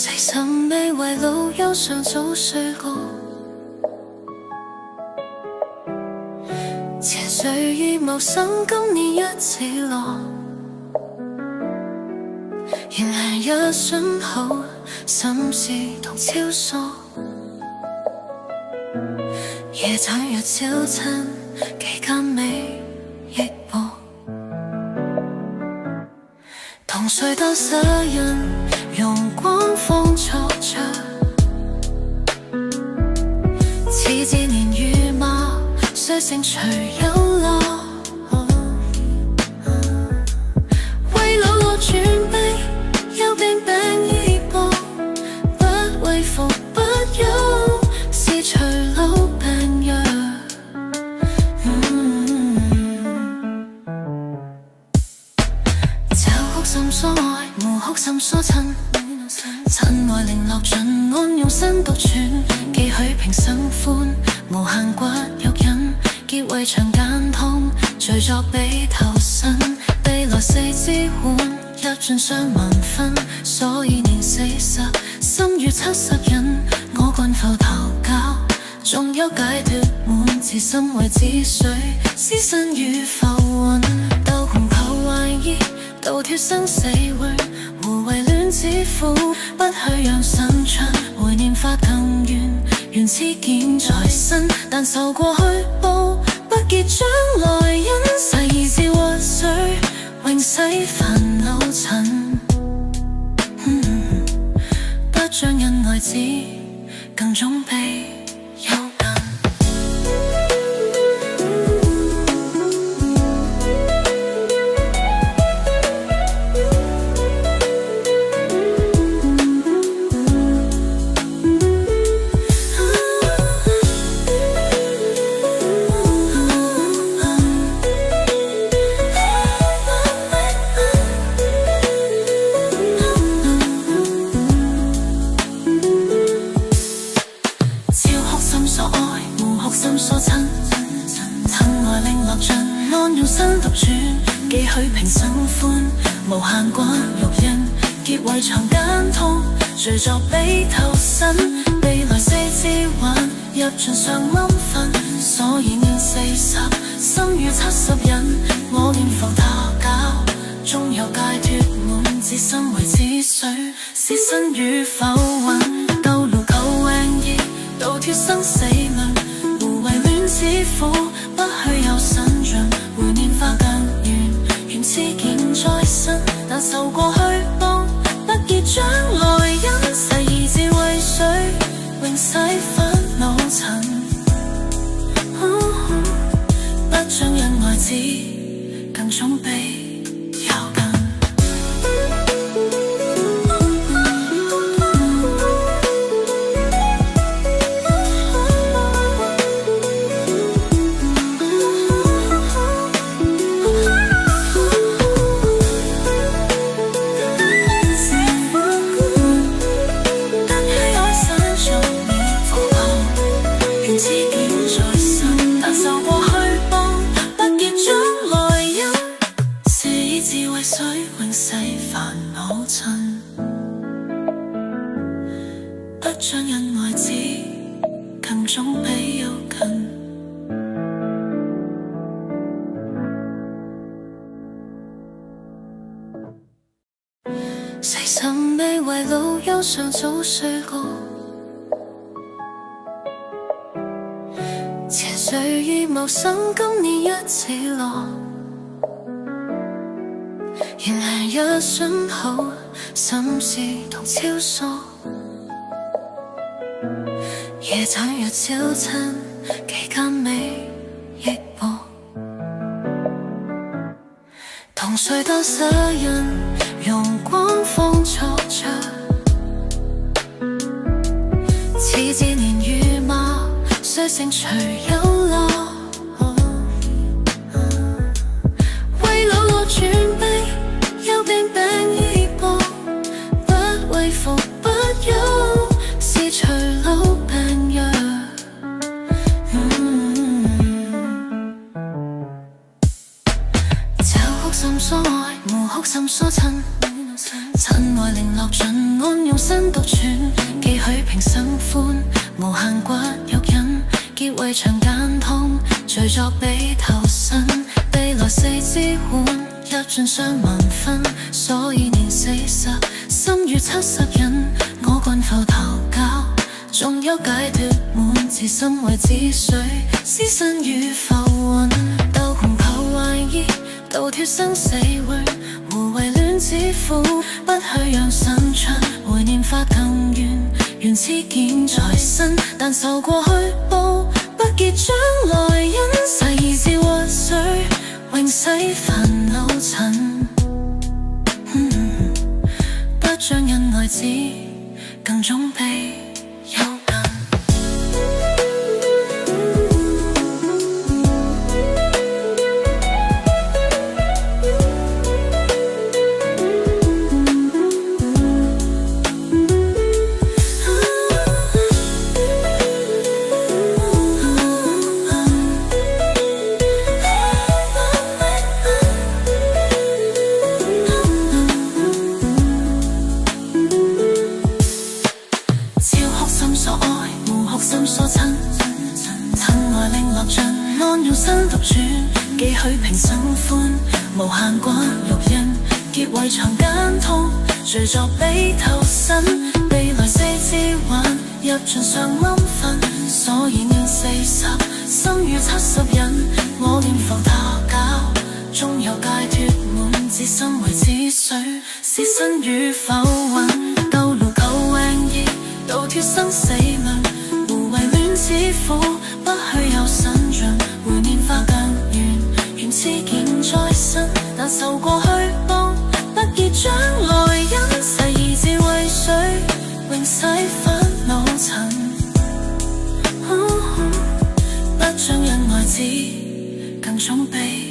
誰甚未為老憂上早睡過？前誰已謀生，今年一起落。原來一瞬後，心事同超縮。夜長若早餐，期間未憶薄。同睡到失人，容光放錯着。似自年與馬，雖勝隨有落。為老我轉悲，有病病醫薄，不為服不休，是隨老病弱。找哭心所愛，無哭心所親。親愛零落盡，安用身獨處，幾許平生歡，無限骨肉印，結圍牆間痛，隨作比投身，未來四肢換，入盡上萬分，所以年40，心與70人，我困浮頭教，縱有解脫滿，自心為止水，屍身與浮雲，鬥紅求懷疑，倒脫生死會。無謂戀只苦，不去讓生出回念法更遠，緣痴見在身，但受過去報，不結將來因逝而自活水，永洗煩惱塵。不將因愛子，更總比有近。幾許平生歡，無限骨肉印，結圍牆間痛，隨作比投身，未來四肢還入盡上冧粉，所以年40，心與70人，我念浮他教，終有解脫滿，自心為止水，屍身與浮雲，鬥路求榮義，倒脫生死輪，無謂戀只苦，不去有神盡，回念化更遠。緣痴見在身，但受過去報，不結將來因逝而自為水，永洗煩惱塵。不將因愛子，更總比有近。將因愛子，更總比有近。誰甚未為老憂上早睡過？前誰已謀生，今年一起落。原來一瞬後，心事同超縮。夜長若早餐，期間未憶薄。同睡到失人，容光放錯着。似自年與馬，雖勝隨有落。為老我轉悲，有病病醫薄，不為服不休，是隨老病弱。找哭心所愛，無哭心所親。親愛零落盡，安用身獨處，寄許平生歡，無限骨肉印，結為長間痛，隨作比投身，未來四支換，入盡上萬分，所以年40，心與70人，我慣浮頭教，仲有解脫滿，自心為止水，屍身與浮雲，鬥紅求懷疑，倒脫生死緣，互為戀之苦，不去讓神長，回念法更遠，緣此見在身，但受過去報，不結將來因，誓意自活水，永洗煩惱塵，不將因愛子，更總比幽近。心所親，親愛令落盡，安用身獨處，寄許平生歡，無限骨肉印，結為長間痛，誰作比投身，未來四肢還入盡上冧份，所以年40，心與70人，我念浮他教，終有解脫滿，自心為止水，屍身與浮雲，鬥路求榮義，倒脫生死輪。為戀之苦，不去有神盡，回念化更遠，緣此見在身，但受過去報，不結將來因，誓意自為水，永洗煩惱塵，不將因愛子，更總比